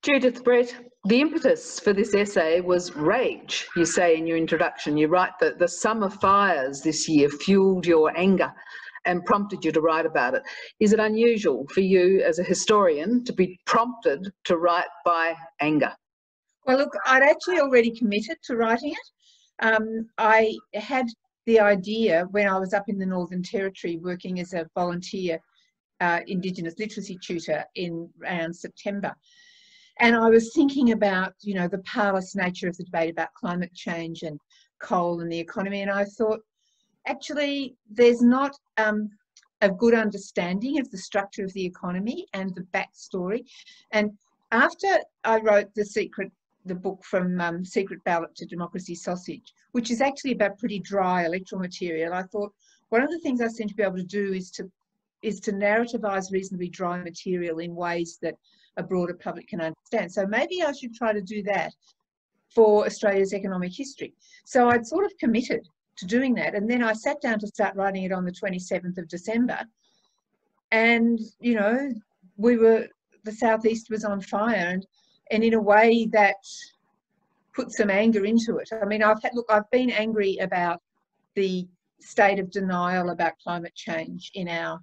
Judith Brett, the impetus for this essay was rage, you say in your introduction. You write that the summer fires this year fueled your anger and prompted you to write about it. Is it unusual for you as a historian to be prompted to write by anger? Well, look, I'd actually already committed to writing it. I had the idea when I was up in the Northern Territory working as a volunteer Indigenous literacy tutor in around September. And I was thinking about, you know, the powerless nature of the debate about climate change and coal and the economy. And I thought, actually, there's not a good understanding of the structure of the economy and the backstory. And after I wrote the book From Secret Ballot to Democracy Sausage, which is actually about pretty dry electoral material, I thought one of the things I seem to be able to do is to narrativise reasonably dry material in ways that a broader public can understand. So maybe I should try to do that for Australia's economic history. So I'd sort of committed to doing that. And then I sat down to start writing it on the 27th of December. And, you know, the southeast was on fire. And in a way that put some anger into it. I mean, I've been angry about the state of denial about climate change in our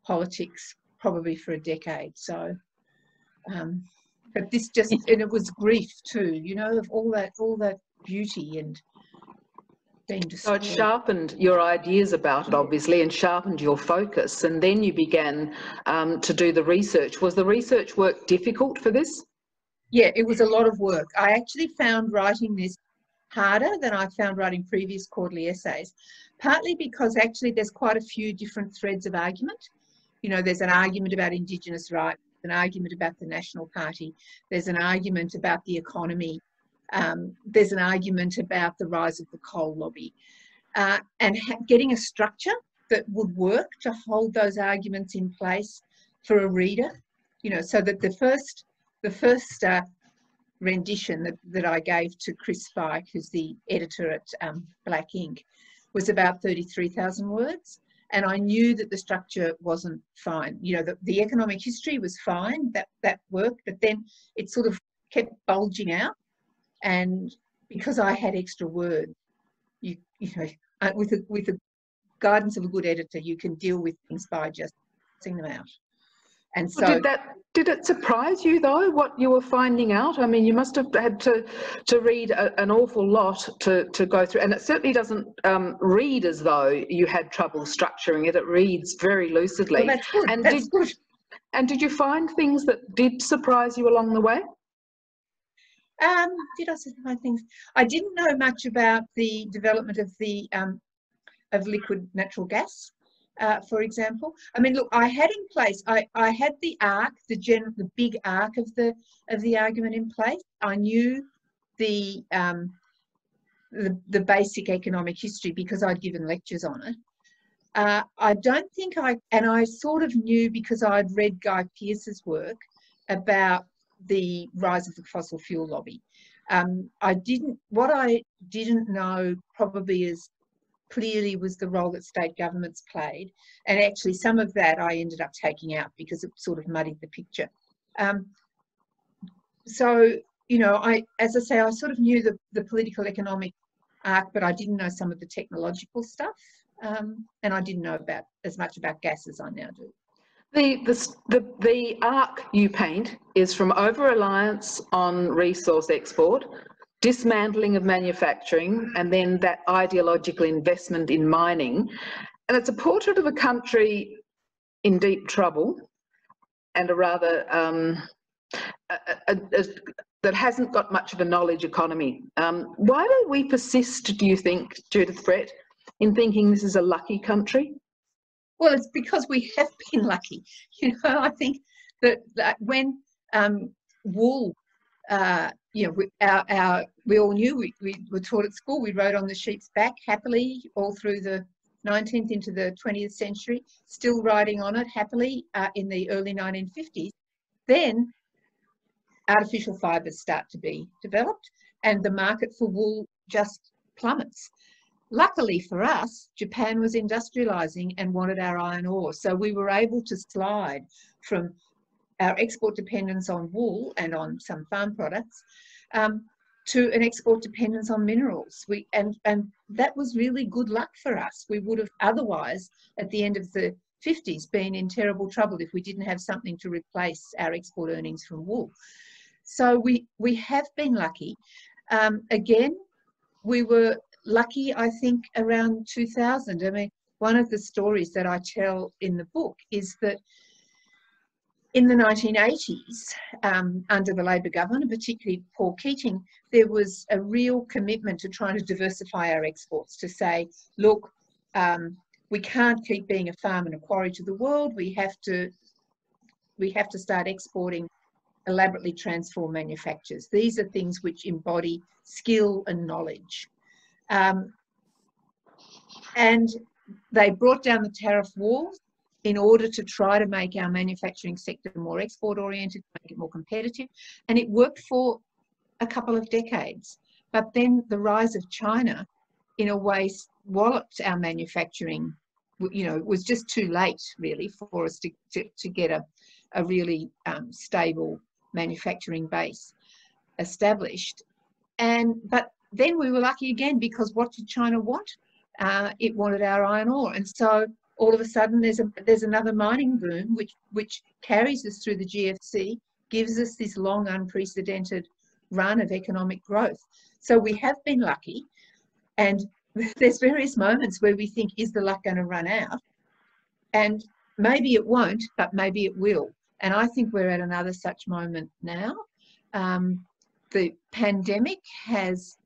politics probably for a decade. So, but this just, and it was grief too, you know, of all that beauty and being destroyed. So it sharpened your ideas about it, obviously, and sharpened your focus. And then you began to do the research. Was the research work difficult for this? Yeah, it was a lot of work. I actually found writing this harder than I found writing previous quarterly essays, partly because actually there's quite a few different threads of argument. You know, there's an argument about Indigenous rights, an argument about the National Party, there's an argument about the economy, there's an argument about the rise of the coal lobby, and getting a structure that would work to hold those arguments in place for a reader, you know, so that the first rendition that I gave to Chris Spike, who's the editor at Black Ink, was about 33,000 words. And I knew that the structure wasn't fine. You know, the economic history was fine, that worked, but then it sort of kept bulging out. And because I had extra words, you know, with the guidance of a good editor, you can deal with things by just passing them out. And so did it surprise you though, what you were finding out? I mean, you must have had to read an awful lot to go through, and it certainly doesn't read as though you had trouble structuring it. It reads very lucidly. Well, that's good. And that's good. And did you find things that did surprise you along the way? Did I find things? I didn't know much about the development of the of liquid natural gas. For example, I mean, look, I had in place, I had the arc, the big arc of the argument in place. I knew the basic economic history because I'd given lectures on it. I don't think and I sort of knew because I'd read Guy Pearce's work about the rise of the fossil fuel lobby. What I didn't know probably as clearly was the role that state governments played, and actually some of that I ended up taking out because it sort of muddied the picture. So, you know, as I say, I sort of knew the political economic arc, but I didn't know some of the technological stuff, and I didn't know as much about gas as I now do. The arc you paint is from over-reliance on resource export, dismantling of manufacturing, and then that ideological investment in mining. And it's a portrait of a country in deep trouble and a rather that hasn't got much of a knowledge economy. Why do we persist, do you think, Judith Brett, in thinking this is a lucky country? Well, it's because we have been lucky. You know, I think that when wool, you know, we all knew, we were taught at school, we rode on the sheep's back happily all through the 19th into the 20th century, still riding on it happily in the early 1950s. Then artificial fibres start to be developed and the market for wool just plummets. Luckily for us, Japan was industrialising and wanted our iron ore, so we were able to slide from our export dependence on wool and on some farm products to an export dependence on minerals. And that was really good luck for us. We would have otherwise, at the end of the 50s, been in terrible trouble if we didn't have something to replace our export earnings from wool. So we have been lucky. Again, we were lucky, I think, around 2000. I mean, one of the stories that I tell in the book is that in the 1980s, under the Labor government, and particularly Paul Keating, there was a real commitment to trying to diversify our exports, to say, look, we can't keep being a farm and a quarry to the world. We have to start exporting elaborately transformed manufactures. These are things which embody skill and knowledge. And they brought down the tariff walls in order to try to make our manufacturing sector more export-oriented, make it more competitive. And it worked for a couple of decades. But then the rise of China, in a way, walloped our manufacturing. You know, it was just too late, really, for us to get a really stable manufacturing base established. But then we were lucky again, because what did China want? It wanted our iron ore. And so all of a sudden there's another mining boom which carries us through the GFC, gives us this long unprecedented run of economic growth. So we have been lucky, and there's various moments where we think, is the luck going to run out? And maybe it won't, but maybe it will. And I think we're at another such moment now. The pandemic has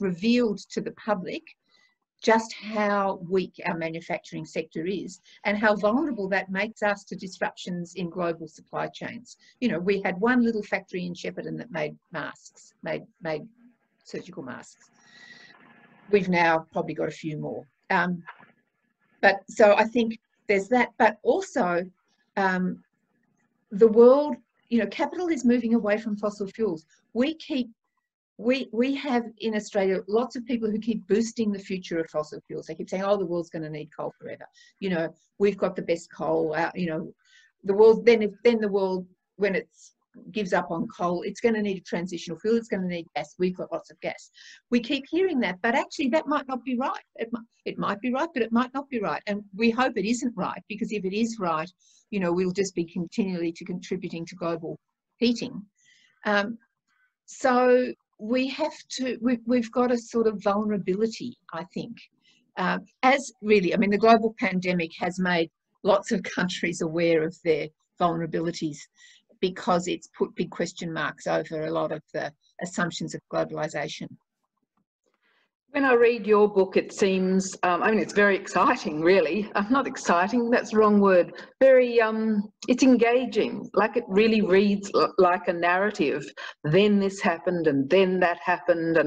revealed to the public just how weak our manufacturing sector is, and how vulnerable that makes us to disruptions in global supply chains. You know, we had one little factory in Shepparton that made masks, made surgical masks. We've now probably got a few more. But so I think there's that, but also the world, you know, capital is moving away from fossil fuels. We have in Australia lots of people who keep boosting the future of fossil fuels. They keep saying, oh, the world's going to need coal forever. You know, we've got the best coal. You know, the world, then the world, when it gives up on coal, it's going to need a transitional fuel. It's going to need gas. We've got lots of gas. We keep hearing that, but actually that might not be right. It might be right, but it might not be right. And we hope it isn't right, because if it is right, you know, we'll just be continually contributing to global heating. So we have to, we've got a sort of vulnerability, I think, as really, I mean, the global pandemic has made lots of countries aware of their vulnerabilities, because it's put big question marks over a lot of the assumptions of globalisation. When I read your book, it seems, I mean, it's very exciting, really. Not exciting, that's the wrong word. Very, it's engaging, like it really reads like a narrative. Then this happened, and then that happened,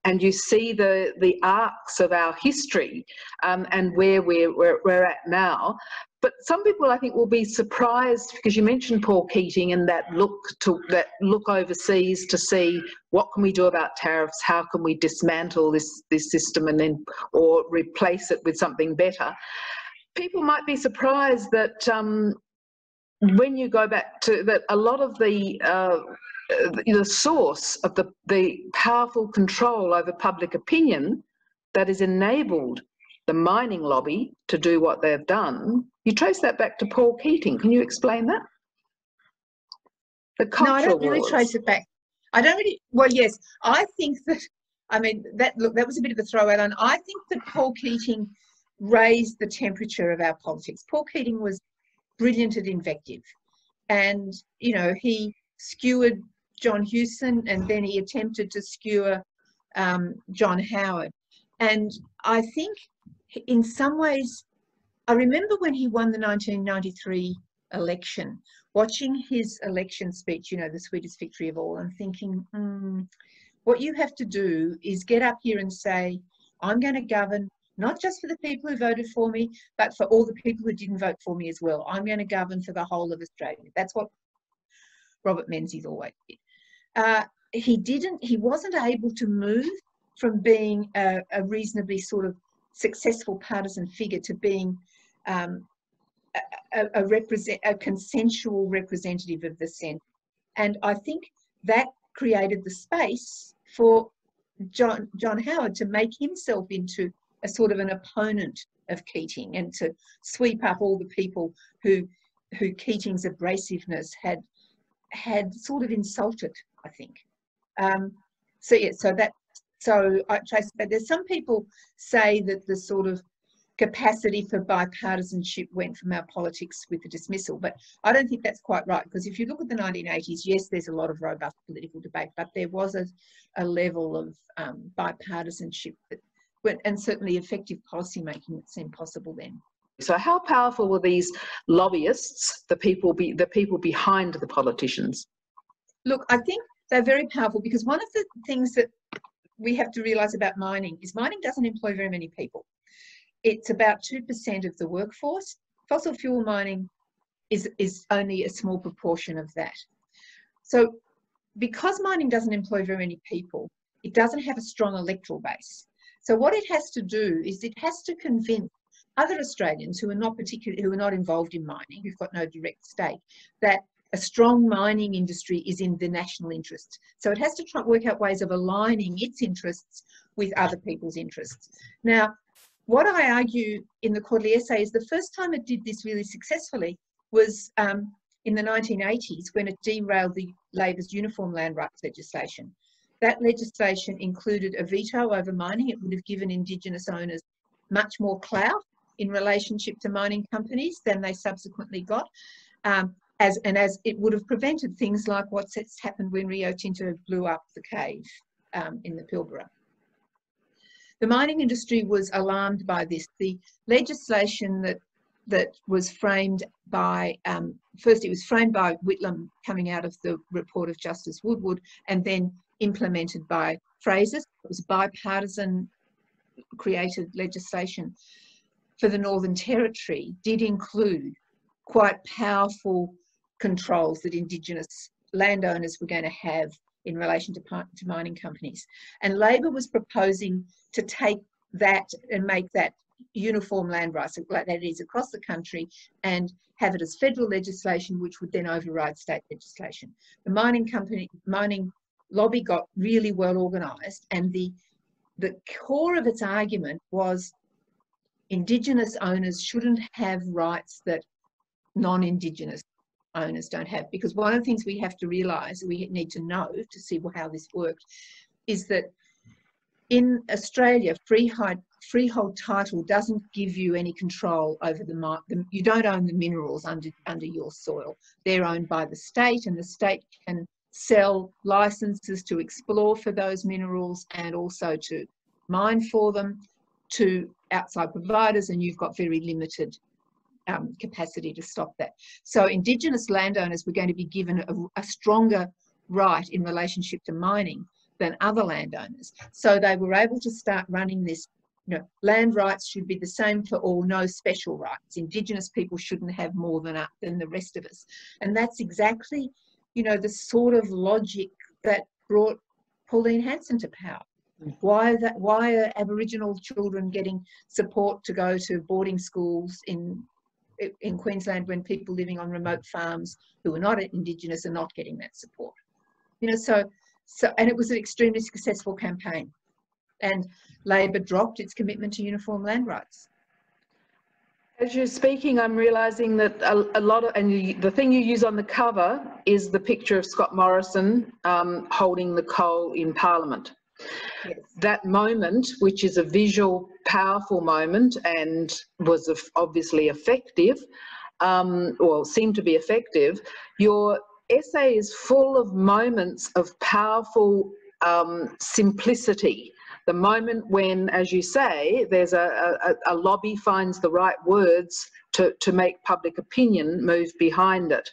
and you see the arcs of our history and where we're at now. But some people, I think, will be surprised, because you mentioned Paul Keating and that look overseas to see what can we do about tariffs, how can we dismantle this system and then or replace it with something better. People might be surprised that when you go back to that, a lot of the source of the powerful control over public opinion that has enabled the mining lobby to do what they've done, you trace that back to Paul Keating. Can you explain that? The cultural No, I don't really wars. trace it back. I don't really, well, yes, I think that, I mean, that was a bit of a throwaway line. I think that Paul Keating raised the temperature of our politics. Paul Keating was brilliant at invective, and, you know, he skewered John Hewson, and then he attempted to skewer John Howard. And I think in some ways, I remember when he won the 1993 election, watching his election speech, you know, the sweetest victory of all, and thinking, what you have to do is get up here and say, I'm going to govern not just for the people who voted for me, but for all the people who didn't vote for me as well. I'm going to govern for the whole of Australia. That's what Robert Menzies always did. He wasn't able to move from being a reasonably sort of successful partisan figure to being a consensual representative of the Senate. And I think that created the space for John Howard to make himself into a sort of an opponent of Keating, and to sweep up all the people who Keating's abrasiveness had sort of insulted, I think. There's some people say that the sort of capacity for bipartisanship went from our politics with the dismissal, but I don't think that's quite right, because if you look at the 1980s, yes, there's a lot of robust political debate, but there was a level of bipartisanship and certainly effective policy making that seemed possible then. So how powerful were these lobbyists, the people behind the politicians? Look, I think they're very powerful, because one of the things that we have to realise about mining is mining doesn't employ very many people. It's about 2% of the workforce. Fossil fuel mining is only a small proportion of that. So because mining doesn't employ very many people, it doesn't have a strong electoral base. So what it has to do is it has to convince other Australians who are not involved in mining, who've got no direct stake, that a strong mining industry is in the national interest. So it has to try to work out ways of aligning its interests with other people's interests. Now, what I argue in the quarterly essay is the first time it did this really successfully was in the 1980s, when it derailed the Labor's uniform land rights legislation. That legislation included a veto over mining. It would have given Indigenous owners much more clout in relationship to mining companies than they subsequently got, as it would have prevented things like what's happened when Rio Tinto blew up the cave in the Pilbara. The mining industry was alarmed by this. The legislation that was framed by, first it was framed by Whitlam coming out of the report of Justice Woodward, and then implemented by Fraser. It was bipartisan created legislation for the Northern Territory, did include quite powerful controls that Indigenous landowners were going to have in relation to mining companies. And Labor was proposing to take that and make that uniform land rights, like that is across the country, and have it as federal legislation, which would then override state legislation. The mining lobby got really well organised, and the core of its argument was Indigenous owners shouldn't have rights that non-Indigenous owners don't have, because one of the things we have to realise, we need to know to see how this worked, is that in Australia, freehold title doesn't give you any control over you don't own the minerals under your soil. They're owned by the state, and the state can sell licenses to explore for those minerals and also to mine for them to outside providers, and you've got very limited capacity to stop that. So Indigenous landowners were going to be given a stronger right in relationship to mining than other landowners. So they were able to start running this, land rights should be the same for all, no special rights. Indigenous people shouldn't have more than the rest of us. And that's exactly, the sort of logic that brought Pauline Hanson to power. Why are Aboriginal children getting support to go to boarding schools in Queensland when people living on remote farms who are not Indigenous are not getting that support? And it was an extremely successful campaign, and Labor dropped its commitment to uniform land rights. As you're speaking, I'm realising that a lot of, and the thing you use on the cover is the picture of Scott Morrison holding the coal in Parliament. Yes. That moment, which is a visual, powerful moment and was obviously effective, or seemed to be effective, your essay is full of moments of powerful simplicity. The moment when, as you say, there's a lobby finds the right words to make public opinion move behind it.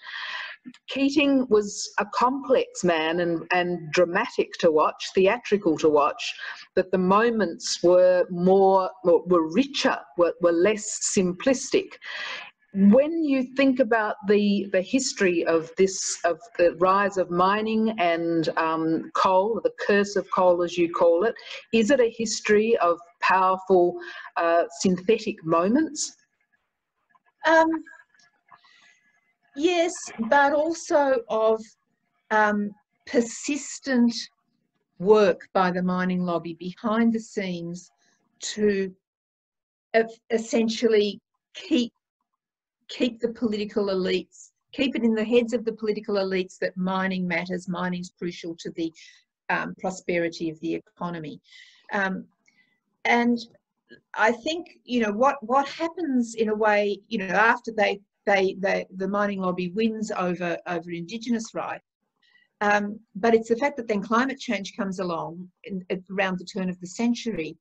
Keating was a complex man and dramatic to watch, theatrical to watch, but the moments were richer, were less simplistic. When you think about the history of the rise of mining and coal, the curse of coal as you call it, is it a history of powerful synthetic moments? Yes, but also of persistent work by the mining lobby behind the scenes to essentially keep the political elites, keep it in the heads of the political elites that mining matters, mining is crucial to the prosperity of the economy. And I think, you know, what happens in a way, you know, after the mining lobby wins over Indigenous rights, but it's the fact that then climate change comes along around the turn of the century,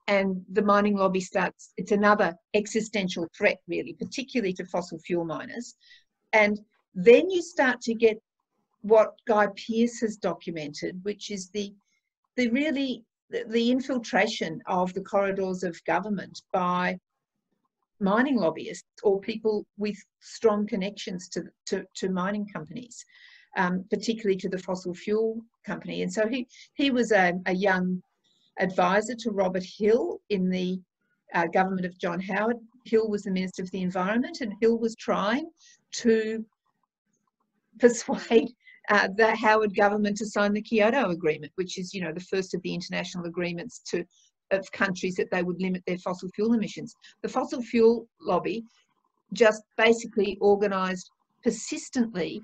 and the mining lobby starts, it's another existential threat really, particularly to fossil fuel miners. And then you start to get what Guy Pearce has documented, which is the infiltration of the corridors of government by mining lobbyists or people with strong connections to mining companies, particularly to the fossil fuel company. And so he was a young advisor to Robert Hill in the government of John Howard. Hill was the Minister of the Environment, and Hill was trying to persuade the Howard government to sign the Kyoto Agreement, which is, you know, the first of the international agreements of countries that they would limit their fossil fuel emissions. The fossil fuel lobby just basically organised persistently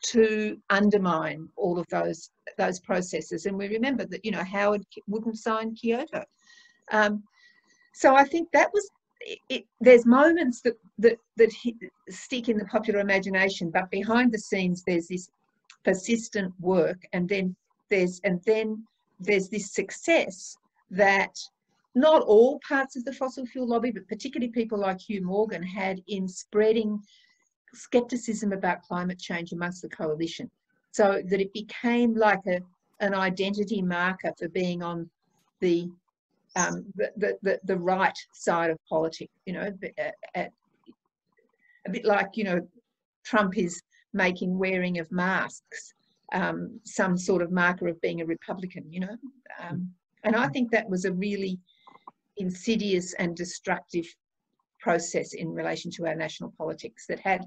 to undermine all of those processes. And we remember that, you know, Howard wouldn't sign Kyoto. So I think that was it. There's moments that stick in the popular imagination, but behind the scenes there's this persistent work, and then there's this success that not all parts of the fossil fuel lobby, but particularly people like Hugh Morgan, had in spreading scepticism about climate change amongst the coalition, so that it became like an identity marker for being on the right side of politics. You know, a bit like, you know, Trump is making wearing of masks some sort of marker of being a Republican. You know, and I think that was a really insidious and destructive process in relation to our national politics that had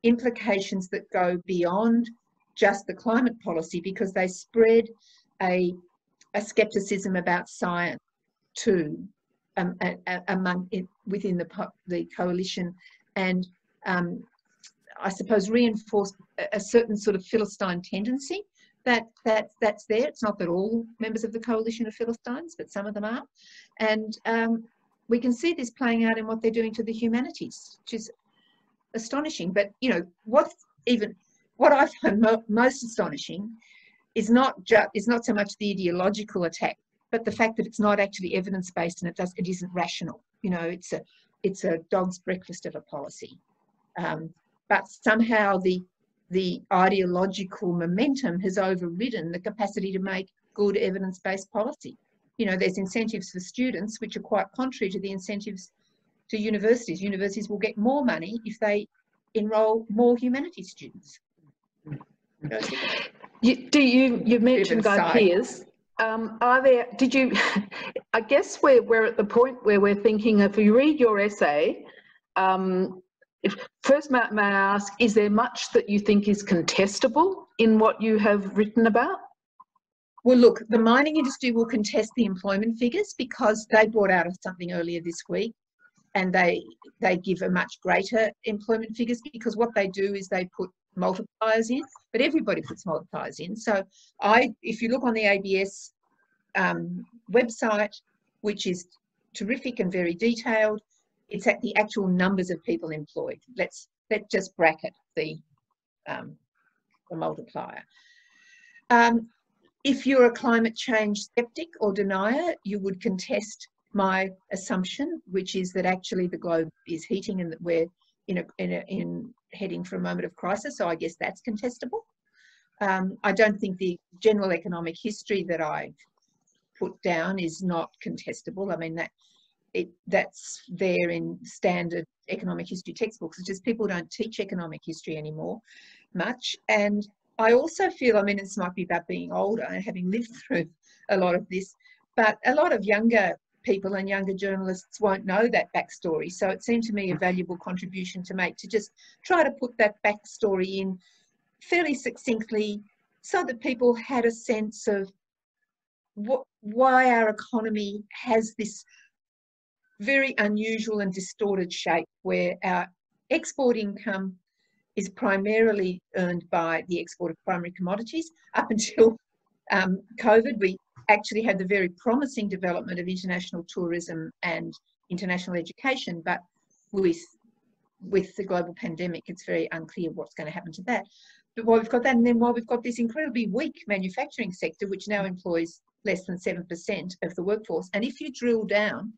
implications that go beyond just the climate policy, because they spread a scepticism about science too within the coalition, and I suppose reinforced a certain sort of Philistine tendency that's there. It's not that all members of the coalition are Philistines, but some of them are. And we can see this playing out in what they're doing to the humanities, which is astonishing. But, you know, what I find most astonishing is not so much the ideological attack, but the fact that it's not actually evidence-based and it isn't rational. You know, it's a dog's breakfast of a policy. But somehow the ideological momentum has overridden the capacity to make good evidence-based policy. You know, there's incentives for students which are quite contrary to the incentives to universities. Universities will get more money if they enrol more humanities students. You've mentioned Guy Pearce. I guess we're at the point where we're thinking, if you read your essay, first, may I ask, is there much that you think is contestable in what you have written about? Well, look, the mining industry will contest the employment figures because they brought out something earlier this week, and they give a much greater employment figures, because what they do is they put multipliers in, but everybody puts multipliers in. So if you look on the ABS website, which is terrific and very detailed, it's at the actual numbers of people employed. Let's just bracket the multiplier. If you're a climate change skeptic or denier, you would contest my assumption, which is that actually the globe is heating and that we're heading for a moment of crisis. So I guess that's contestable. I don't think the general economic history that I've put down is not contestable. I mean, that's there in standard economic history textbooks. It's just people don't teach economic history anymore much. And I also feel, I mean, this might be about being older and having lived through a lot of this, but a lot of younger people and younger journalists won't know that backstory. So it seemed to me a valuable contribution to make, to just try to put that backstory in fairly succinctly so that people had a sense of why our economy has this very unusual and distorted shape, where our export income is primarily earned by the export of primary commodities. Up until COVID, we actually had the very promising development of international tourism and international education, but with the global pandemic, it's very unclear what's going to happen to that. But while we've got that, and then while we've got this incredibly weak manufacturing sector, which now employs less than 7% of the workforce, and if you drill down,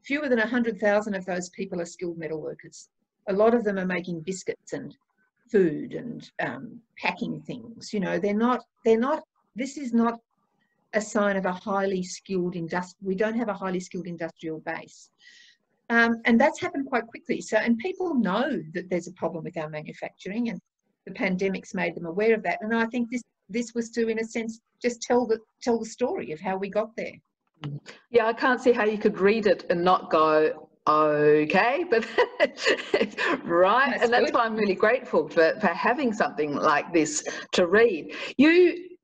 fewer than 100,000 of those people are skilled metal workers. A lot of them are making biscuits and food and packing things. You know, this is not a sign of a highly skilled we don't have a highly skilled industrial base. And that's happened quite quickly. So, and people know that there's a problem with our manufacturing, and the pandemic's made them aware of that. And I think this was to, in a sense, just tell the story of how we got there. Yeah, I can't see how you could read it and not go, okay, but right. And that's why I'm really grateful for having something like this to read.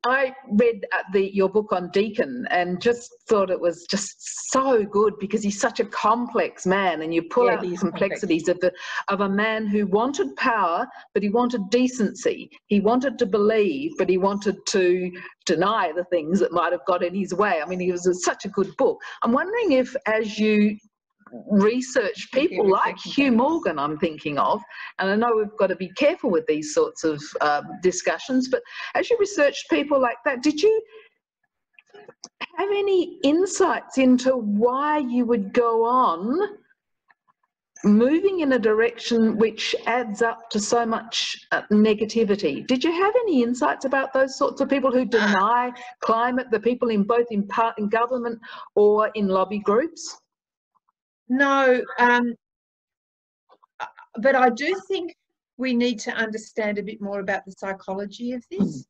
I read your book on Deakin and just thought it was just so good, because he's such a complex man, and you pull out the complexities of a man who wanted power, but he wanted decency. He wanted to believe, but he wanted to deny the things that might have got in his way. I mean, he was such a good book. I'm wondering if, as you research people like Hugh Morgan, I'm thinking of, and I know we've got to be careful with these sorts of discussions, but as you researched people like that, did you have any insights into why you would go on moving in a direction which adds up to so much negativity? Did you have any insights about those sorts of people who deny climate, the people in both in government or in lobby groups? No, but I do think we need to understand a bit more about the psychology of this.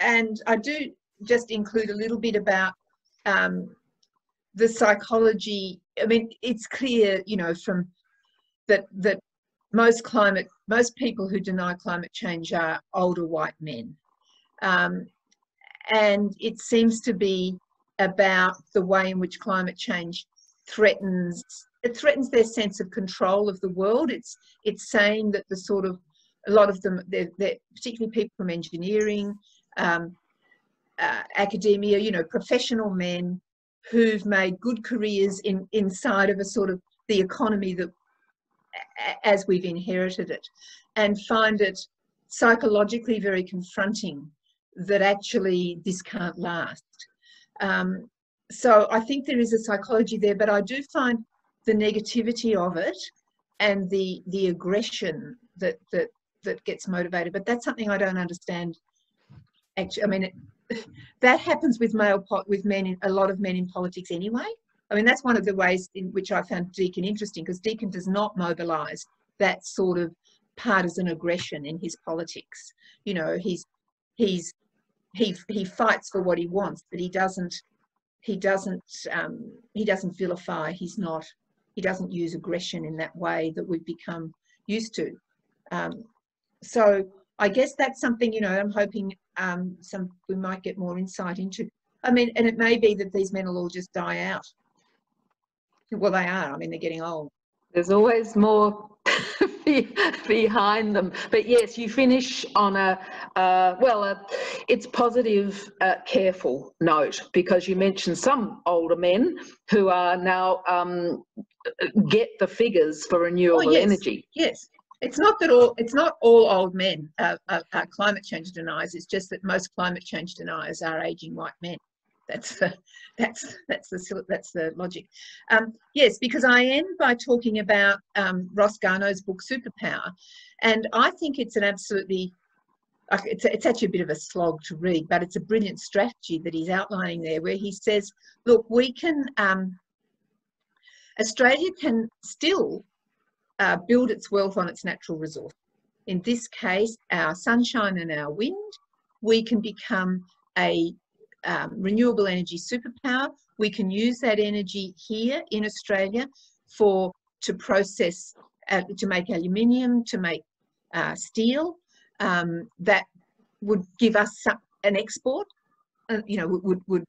And I do just include a little bit about the psychology. I mean, it's clear, you know, from that most people who deny climate change are older white men. And it seems to be about the way in which climate change threatens their sense of control of the world. It's saying that a lot of them, they're particularly people from engineering, academia, you know, professional men who've made good careers inside of a sort of the economy that as we've inherited it, and find it psychologically very confronting that actually this can't last. So I think there is a psychology there, but I do find the negativity of it and the aggression that gets motivated. But that's something I don't understand. Actually, I mean, that happens with men, a lot of men in politics anyway. I mean, that's one of the ways in which I found Deakin interesting, because Deakin does not mobilise that sort of partisan aggression in his politics. You know, he fights for what he wants, but he doesn't vilify. He doesn't use aggression in that way that we've become used to. So I guess that's something, you know, I'm hoping we might get more insight into. I mean, and it may be that these men will all just die out. Well, they are. I mean, they're getting old. There's always more behind them. But yes, you finish on it's positive, careful note, because you mentioned some older men who are now get the figures for renewable energy. Yes. It's not all old men are climate change deniers. It's just that most climate change deniers are aging white men. That's the logic. Yes, because I end by talking about Ross Garnaut's book Superpower, and I think it's an absolutely, it's actually a bit of a slog to read, but it's a brilliant strategy that he's outlining there, where he says, look, Australia can still build its wealth on its natural resource. In this case, our sunshine and our wind. We can become a renewable energy superpower. We can use that energy here in Australia to process, to make aluminium, to make steel. That would give us an export. You know,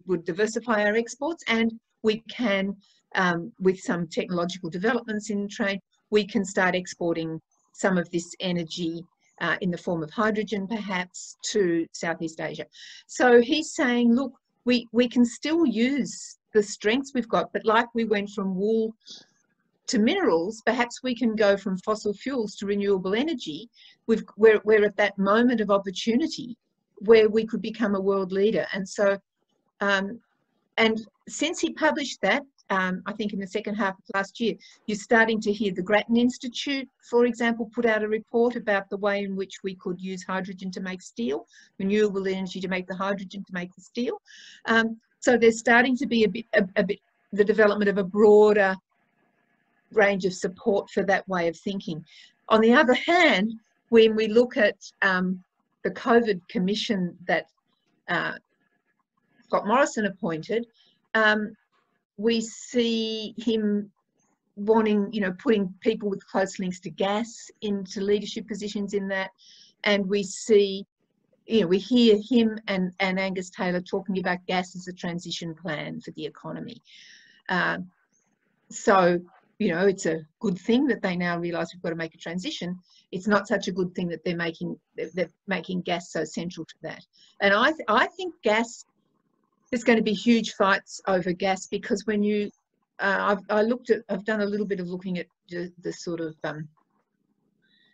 would diversify our exports, and we can, with some technological developments in trade, we can start exporting some of this energy in the form of hydrogen, perhaps, to Southeast Asia. So he's saying, look, we can still use the strengths we've got, but like we went from wool to minerals, perhaps we can go from fossil fuels to renewable energy. We're at that moment of opportunity where we could become a world leader. And so, and since he published that, I think in the second half of last year, you're starting to hear the Grattan Institute, for example, put out a report about the way in which we could use hydrogen to make steel, renewable energy to make the hydrogen to make the steel. So there's starting to be a bit the development of a broader range of support for that way of thinking. On the other hand, when we look at the COVID commission that Scott Morrison appointed, we see him wanting, you know, putting people with close links to gas into leadership positions in that, and we see, you know, we hear him and Angus Taylor talking about gas as a transition plan for the economy. So, you know, it's a good thing that they now realise we've got to make a transition. It's not such a good thing that they're making gas so central to that. And I think gas, there's going to be huge fights over gas, because when you, I've done a little bit of looking at the sort of, I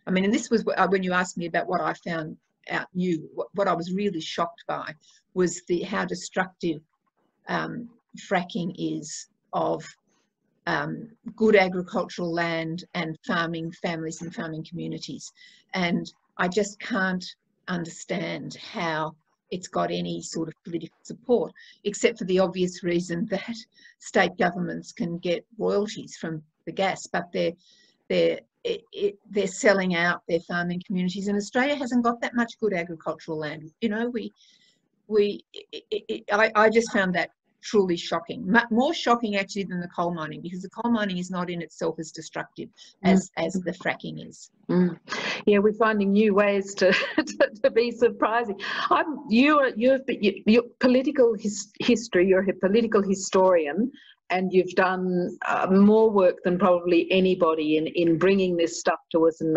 mean, and this was when you asked me about what I found out new, what I was really shocked by was how destructive fracking is of good agricultural land and farming families and farming communities. And I just can't understand how it's got any sort of political support, except for the obvious reason that state governments can get royalties from the gas, but they're selling out their farming communities, and Australia hasn't got that much good agricultural land. You know, I just found that truly shocking, more shocking actually than the coal mining, because the coal mining is not in itself as destructive as the fracking is. Yeah, we're finding new ways to be surprising. You're political history. You're a political historian, and you've done more work than probably anybody in bringing this stuff to us and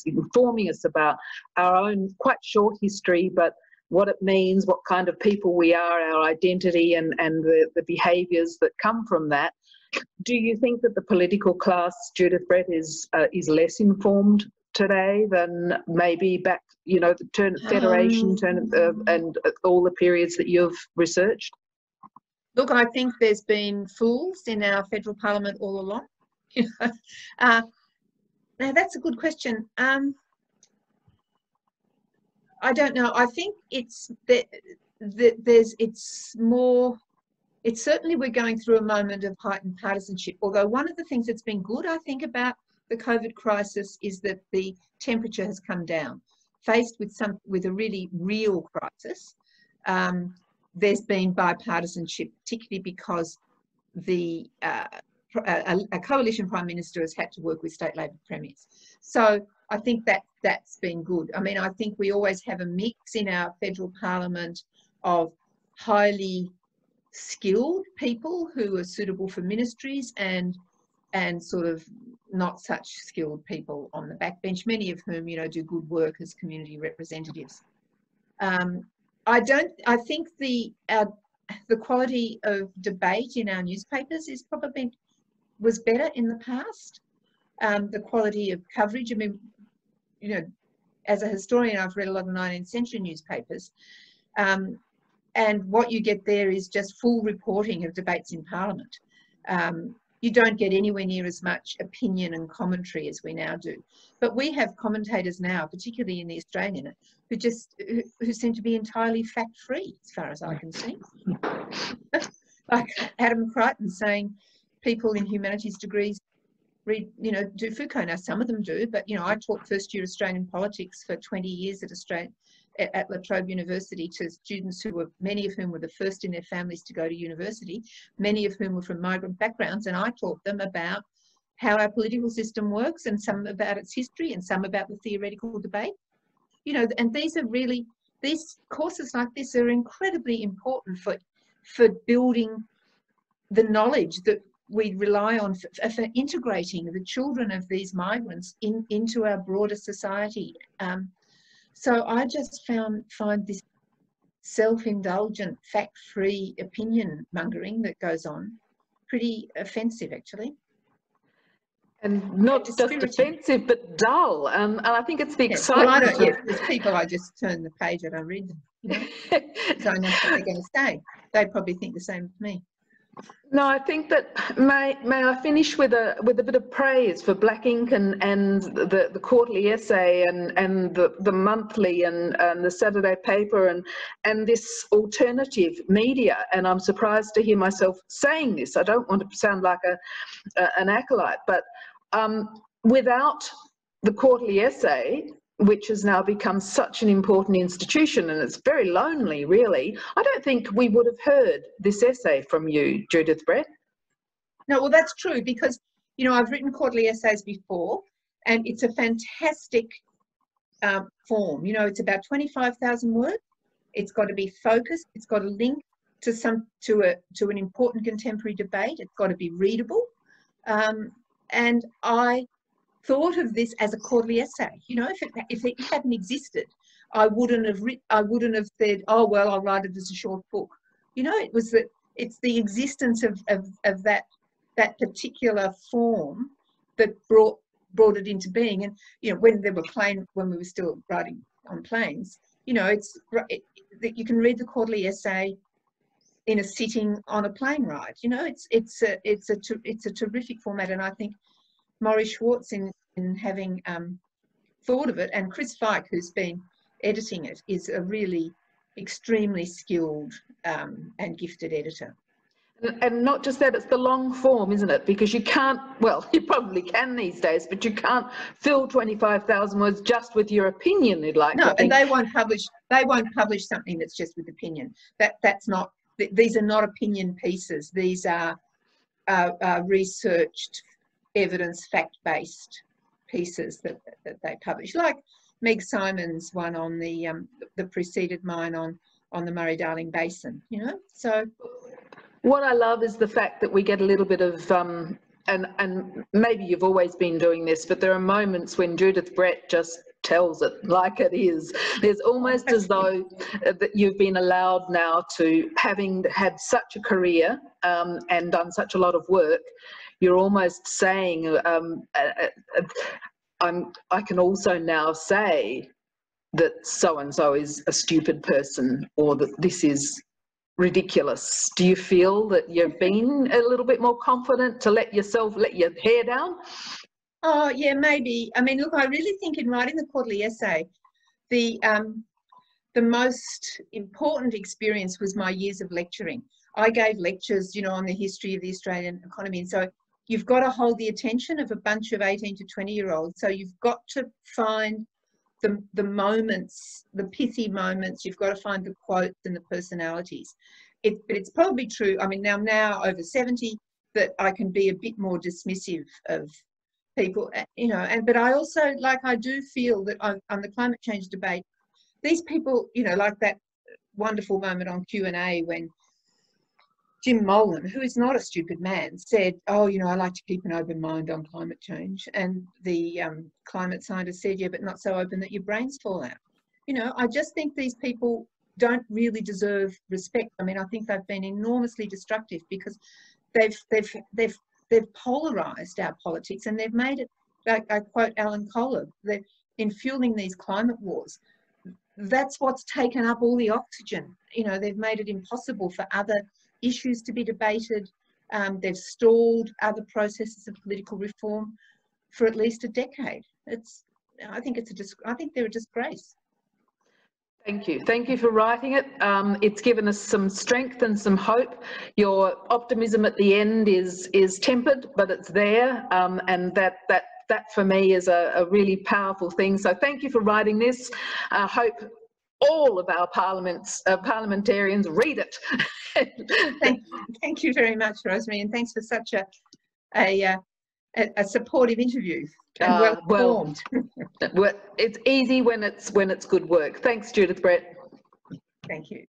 informing us about our own quite short history, but what it means, what kind of people we are, our identity, and the behaviours that come from that. Do you think that the political class, Judith Brett, is less informed today than maybe back, you know, the turn of Federation, and all the periods that you've researched? Look, I think there's been fools in our federal parliament all along. Now, that's a good question. I don't know. I think it's certainly we're going through a moment of heightened partisanship. Although one of the things that's been good, I think, about the COVID crisis is that the temperature has come down. Faced with a really real crisis, there's been bipartisanship, particularly because a coalition prime minister has had to work with state Labor premiers. So I think that's been good. I mean, I think we always have a mix in our federal parliament of highly skilled people who are suitable for ministries and sort of not such skilled people on the backbench, many of whom, you know, do good work as community representatives. I think the quality of debate in our newspapers was better in the past. The quality of coverage, I mean, you know, as a historian, I've read a lot of 19th century newspapers, and what you get there is just full reporting of debates in Parliament. You don't get anywhere near as much opinion and commentary as we now do. But we have commentators now, particularly in the Australian, who seem to be entirely fact-free, as far as I can see. Like Adam Crichton saying people in humanities degrees read, you know, do Foucault. Now, some of them do, but, you know, I taught first-year Australian politics for 20 years at La Trobe University to students who were, many of whom were the first in their families to go to university, many of whom were from migrant backgrounds, and I taught them about how our political system works, and some about its history, and some about the theoretical debate. You know, and these courses like this are incredibly important for building the knowledge that we rely on for integrating the children of these migrants into our broader society. So I just find this self-indulgent, fact-free opinion mongering that goes on pretty offensive, actually. And not just offensive, but dull. And I think it's the excitement. Well, I don't. Yeah, there's people I just turn the page and I read them. You know, because I know what they're going to say. They probably think the same as me. No, I think that may I finish with a bit of praise for Black Ink and the quarterly essay and the monthly and the Saturday paper and this alternative media. And I'm surprised to hear myself saying this. I don't want to sound like an acolyte, but without the quarterly essay, which has now become such an important institution, and it's very lonely, really, I don't think we would have heard this essay from you, Judith Brett. No, well, that's true, because, you know, I've written quarterly essays before, and it's a fantastic form. You know, it's about 25,000 words. It's got to be focused. It's got to link to an important contemporary debate. It's got to be readable. And I thought of this as a quarterly essay. You know, if it hadn't existed, I wouldn't have said, oh well, I'll write it as a short book. You know, it's the existence of that particular form that brought it into being. And you know, when we were still writing on planes, you know, you can read the quarterly essay in a sitting on a plane ride. You know, it's a terrific format, and I think Maurice Schwartz in having thought of it, and Chris Fike, who's been editing it, is a really extremely skilled and gifted editor. And not just that, it's the long form, isn't it? Because you can't, well, you probably can these days, but you can't fill 25,000 words just with your opinion, you'd like to think. And they won't publish something that's just with opinion. That's not, these are not opinion pieces. These are researched, evidence, fact-based pieces that they publish, like Meg Simon's one on the preceded mine on the Murray-Darling Basin, you know. So what I love is the fact that we get a little bit of and maybe you've always been doing this, but there are moments when Judith Brett just tells it like it is. There's almost as though that you've been allowed now to, having had such a career and done such a lot of work, you're almost saying, I can also now say that so-and-so is a stupid person, or that this is ridiculous. Do you feel that you've been a little bit more confident to let your hair down? Oh, yeah, maybe. I mean, look, I really think in writing the quarterly essay, the most important experience was my years of lecturing. I gave lectures, you know, on the history of the Australian economy, and so you've got to hold the attention of a bunch of 18 to 20-year-olds. So you've got to find the moments, the pithy moments. You've got to find the quotes and the personalities. But it's probably true. I mean, now over 70, that I can be a bit more dismissive of people, you know. But I also, like, I do feel that on the climate change debate, these people, you know, like that wonderful moment on Q&A when Jim Molan, who is not a stupid man, said, oh, you know, I like to keep an open mind on climate change. And the climate scientist said, yeah, but not so open that your brains fall out. You know, I just think these people don't really deserve respect. I mean, I think they've been enormously destructive because they've polarised our politics, and they've made it, like I quote Alan Kohler, that in fueling these climate wars, that's what's taken up all the oxygen. You know, they've made it impossible for other issues to be debated. They've stalled other processes of political reform for at least a decade. I think they're a disgrace. Thank you for writing it. It's given us some strength and some hope. Your optimism at the end is tempered, but it's there, and that for me is a really powerful thing. So thank you for writing this. Hope all of our parliamentarians read it. Thank you very much, Rosemary, and thanks for such a supportive interview and well informed. Well, it's easy when it's good work. Thanks, Judith Brett. Thank you.